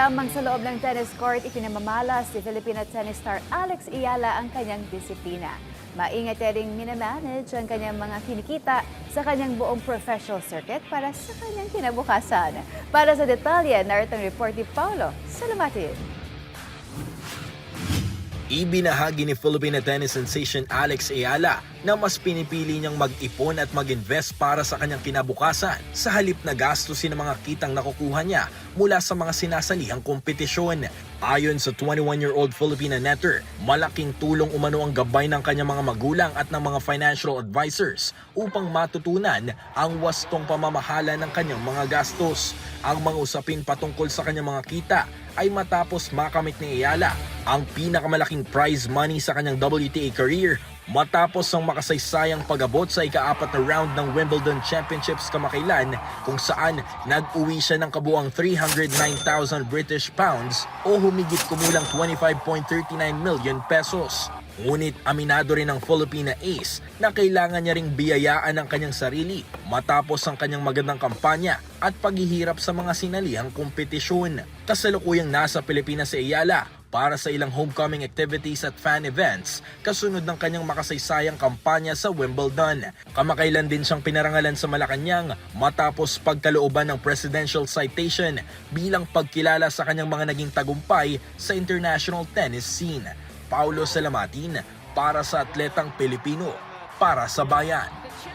lamang sa loob ng tennis court, ipinamamalas si Filipina tennis star Alex Ayala ang kanyang disiplina. Maingat niya ring minamanage ang kanyang mga kinikita sa kanyang buong professional circuit para sa kanyang kinabukasan. Para sa detalye, narito ang report ni Paulo Salamatin. Ibinahagi ni Filipina tennis sensation Alex Ayala na mas pinipili niyang mag-ipon at mag-invest para sa kanyang kinabukasan sa halip na gastusin ang mga kitang nakukuha niya mula sa mga sinasalihang kompetisyon. Ayon sa 21-year-old Filipina netter, malaking tulong umano ang gabay ng kanyang mga magulang at ng mga financial advisors upang matutunan ang wastong pamamahala ng kanyang mga gastos. Ang mga usapin patungkol sa kanyang mga kita ay matapos makamit ni Ayala ang pinakamalaking prize money sa kanyang WTA career matapos ang makasaysayang pag-abot sa ika-4 na round ng Wimbledon Championships kamakailan kung saan nag-uwi siya ng kabuang 309,000 British pounds o humigit kumulang 25.39 million pesos. Ngunit aminado rin ang Filipina ace na kailangan niya ring biyayaan ang kanyang sarili matapos ang kanyang magandang kampanya at paghihirap sa mga sinalihang kompetisyon. Kasalukuyang nasa Pilipinas si Ayala para sa ilang homecoming activities at fan events kasunod ng kanyang makasaysayang kampanya sa Wimbledon. Kamakailan din siyang pinarangalan sa Malacanang matapos pagkalooban ng presidential citation bilang pagkilala sa kanyang mga naging tagumpay sa international tennis scene. Paulo Salamatin para sa Atletang Pilipino, para sa Bayan.